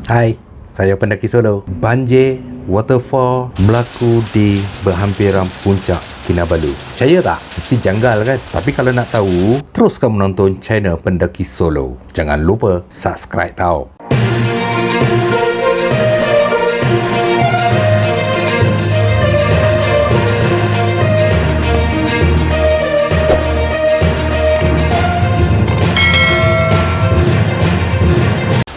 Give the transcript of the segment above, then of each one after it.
Hai, saya pendaki solo. Banjir, waterfall berlaku di berhampiran puncak Kinabalu. Percaya tak? Mesti janggal kan? Tapi kalau nak tahu, teruskan menonton channel Pendaki Solo. Jangan lupa subscribe tau.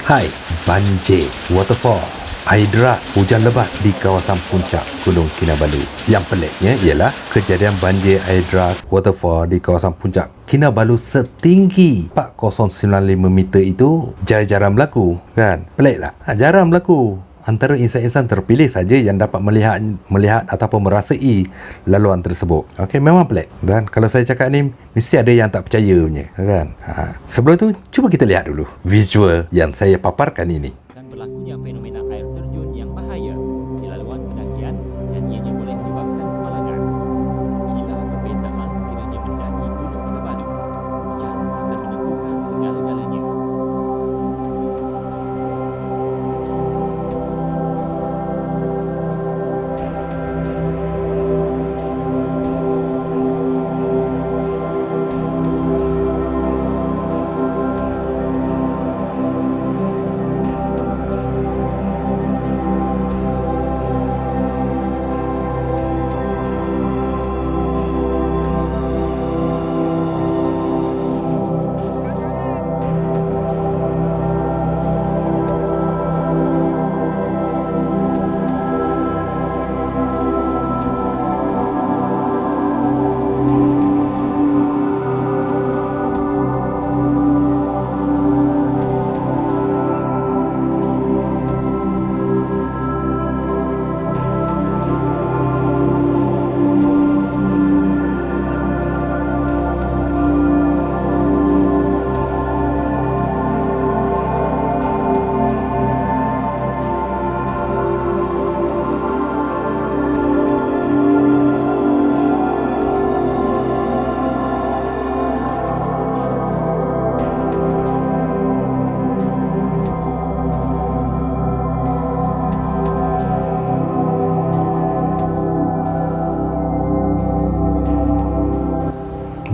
Hai, banjir, waterfall, air deras, hujan lebat di kawasan puncak Gunung Kinabalu. Yang peliknya ialah kejadian banjir air deras, waterfall di kawasan puncak Kinabalu setinggi 4095 meter itu jarang berlaku, kan? Pelik tak? Jarang berlaku. Antara insan-insan terpilih saja yang dapat melihat ataupun merasai laluan tersebut. Okey, memang pelik. Dan kalau saya cakap ni, mesti ada yang tak percaya punya, kan? Sebelum tu, cuba kita lihat dulu visual yang saya paparkan ini. Dan berlakunya fenomena air terjun yang bahaya di laluan pendakian dan ianya boleh menyebabkan kemalangan. Inilah perbezaan sekiranya mendaki Gunung Kinabalu. Hujan akan menentukan segala-galanya.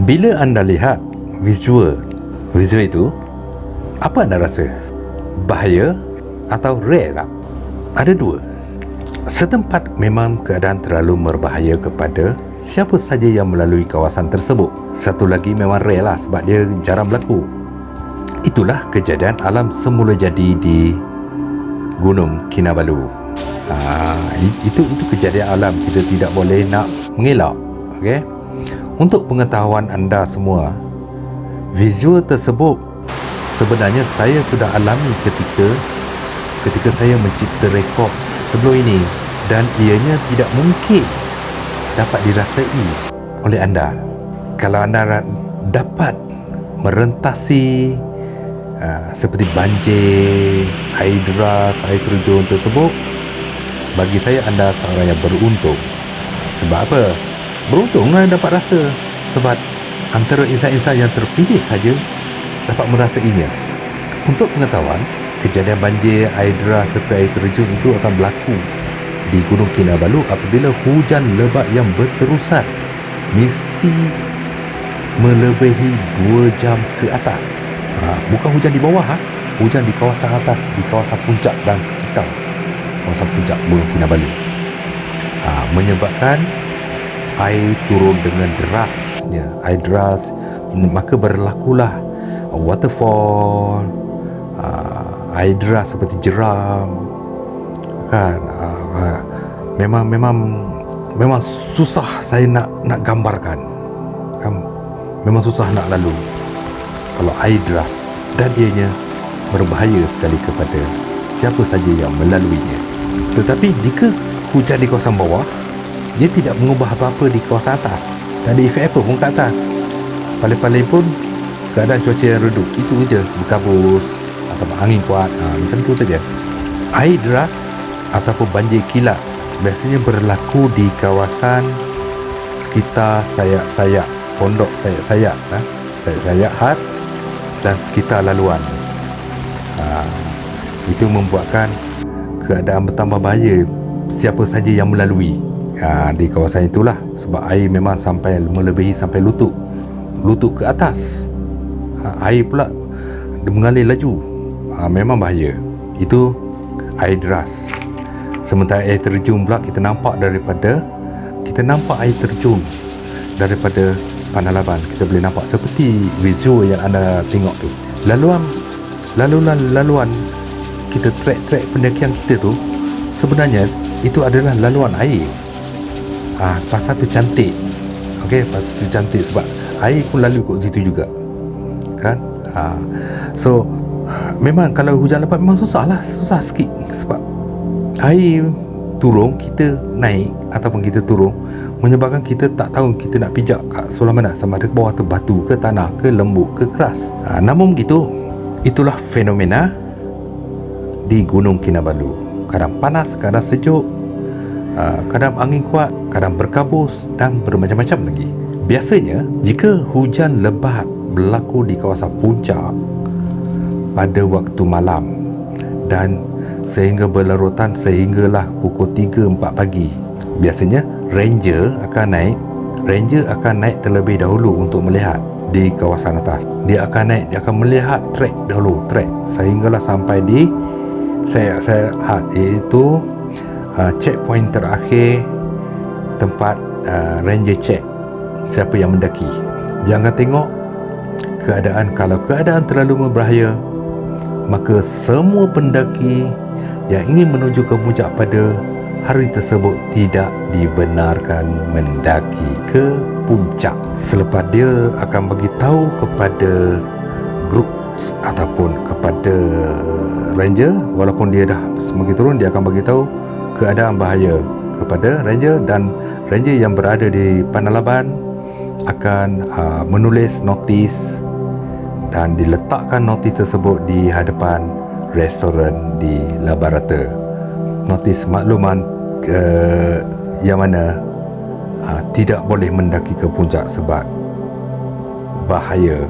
Bila anda lihat visual itu, apa anda rasa? Bahaya atau rare tak? Ada dua. Setempat memang keadaan terlalu berbahaya kepada siapa saja yang melalui kawasan tersebut. Satu lagi memang rare lah sebab dia jarang berlaku. Itulah kejadian alam semula jadi di Gunung Kinabalu. Itu kejadian alam, kita tidak boleh nak mengelak. Okey? Untuk pengetahuan anda semua, visual tersebut sebenarnya saya sudah alami ketika saya mencipta rekod sebelum ini, dan ianya tidak mungkin dapat dirasai oleh anda. Kalau anda dapat merentasi seperti banjir, air deras, air terjun tersebut, bagi saya anda seorang yang beruntung. Sebab apa? Beruntunglah dapat rasa, sebab antara insan-insan yang terpilih saja dapat merasainya. Untuk pengetahuan, kejadian banjir, air deras serta air terjun itu akan berlaku di Gunung Kinabalu apabila hujan lebat yang berterusan mesti melebihi 2 jam ke atas. Bukan hujan di bawah, hujan di kawasan atas, di kawasan puncak dan sekitar kawasan puncak Gunung Kinabalu, menyebabkan air turun dengan derasnya. Air deras, maka berlakulah waterfall, air deras seperti jeram, kan? Memang susah saya nak gambarkan, kan? Memang susah nak lalu kalau air deras, dan ianya berbahaya sekali kepada siapa saja yang melaluinya. Tetapi jika hujan di kawasan bawah, dia tidak mengubah apa-apa di kawasan atas. Tak ada efek apa pun ke atas. Paling-paling pun keadaan cuaca yang redup, itu saja, berkabus atau angin kuat, macam tu saja. Air deras ataupun banjir kilat biasanya berlaku di kawasan sekitar sayak-sayak pondok, sayak-sayak hat dan sekitar laluan. Itu membuatkan keadaan bertambah bahaya siapa saja yang melalui di kawasan itulah, sebab air memang sampai melebihi sampai lutut ke atas. Air pula dia mengalir laju. Memang bahaya. Itu air deras. Sementara air terjun pula kita nampak air terjun daripada Panalaban. Kita boleh nampak seperti visual yang anda tengok tu. Laluan kita trek pendakian kita tu sebenarnya itu adalah laluan air. Pasal tu cantik. Pasal tu cantik sebab air pun lalu kat situ juga. Kan? So memang kalau hujan lebat memang susah sikit sebab air turun, kita naik ataupun kita turun menyebabkan kita tak tahu kita nak pijak kat sebelah mana, sama ada ke bawah tu batu ke tanah ke lembut ke keras. Namun begitu, itulah fenomena di Gunung Kinabalu. Kadang panas, kadang sejuk, kadang angin kuat, kadang berkabus dan bermacam-macam lagi. Biasanya jika hujan lebat berlaku di kawasan puncak pada waktu malam dan sehingga berlarutan sehinggalah pukul 3-4 pagi, biasanya ranger akan naik terlebih dahulu untuk melihat di kawasan atas. Dia akan melihat trek sehinggalah sampai di saya iaitu checkpoint terakhir, tempat ranger check siapa yang mendaki. Jangan tengok kalau keadaan terlalu berbahaya, maka semua pendaki yang ingin menuju ke puncak pada hari tersebut tidak dibenarkan mendaki ke puncak. Selepas dia akan bagi tahu kepada grup ataupun kepada ranger, walaupun dia dah semakin turun, dia akan bagi tahu keadaan bahaya kepada ranger, dan ranger yang berada di Panalaban akan menulis notis dan diletakkan notis tersebut di hadapan restoran di Labarata. Notis makluman yang mana tidak boleh mendaki ke puncak sebab bahaya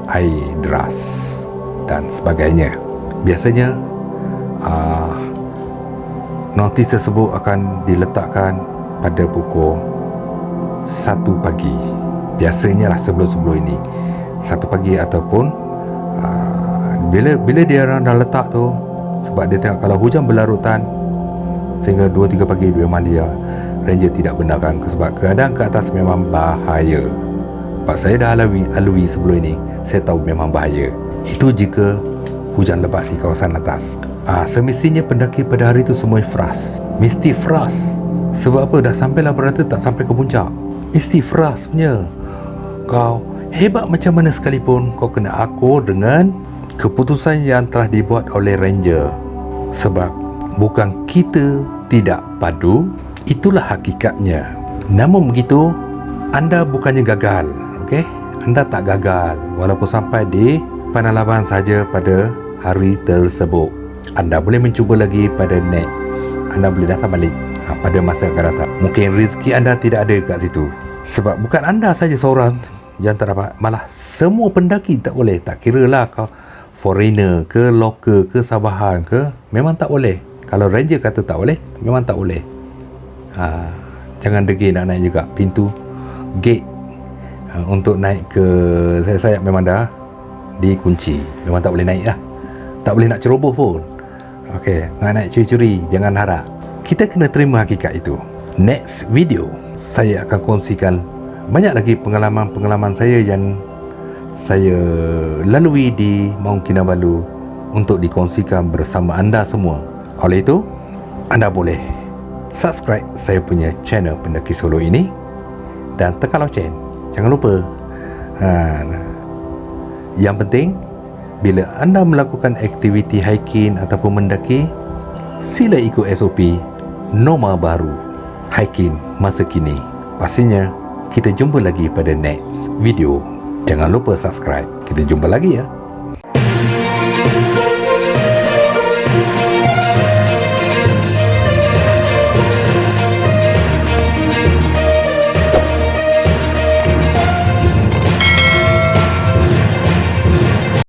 air deras dan sebagainya. Biasanya notis tersebut akan diletakkan pada pukul 1 pagi. Biasanya lah sebelum ini 1 pagi ataupun bila dia orang dah letak tu, sebab dia tengok kalau hujan berlarutan sehingga 2-3 pagi, memang dia ranger tidak benarkan sebab keadaan ke atas memang bahaya. Sebab saya dah lalui sebelum ini, saya tahu memang bahaya. Itu jika hujan lebat di kawasan atas. Semestinya pendaki pada hari itu semua ikhlas. Mesti ikhlas. Sebab apa? Dah sampai Labarata tak sampai ke puncak. Mesti ikhlas punya. Kau hebat macam mana sekalipun, kau kena akur dengan keputusan yang telah dibuat oleh ranger. Sebab bukan kita tidak padu, itulah hakikatnya. Namun begitu, anda bukannya gagal, okey? Anda tak gagal walaupun sampai di Panalaban saja pada hari tersebut. Anda boleh mencuba lagi pada next. Anda boleh datang balik pada masa akan datang. Mungkin rezeki anda tidak ada kat situ. Sebab bukan anda saja seorang yang tak dapat, malah semua pendaki tak boleh. Tak kira lah kau foreigner ke, lokal ke, Sabahan ke, memang tak boleh. Kalau ranger kata tak boleh, memang tak boleh. Jangan degil nak naik juga. Pintu gate untuk naik ke saya memang dah dikunci. Memang tak boleh naik lah. Tak boleh nak ceroboh pun. Okey, nak naik curi-curi, jangan harap. Kita kena terima hakikat itu. Next video, saya akan kongsikan banyak lagi pengalaman-pengalaman saya yang saya lalui di Mount Kinabalu untuk dikongsikan bersama anda semua. Oleh itu, anda boleh subscribe saya punya channel Pendaki Solo ini dan tekan loceng. Jangan lupa. Yang penting, bila anda melakukan aktiviti hiking ataupun mendaki, sila ikut SOP norma baru hiking masa kini. Pastinya kita jumpa lagi pada next video. Jangan lupa subscribe. Kita jumpa lagi ya.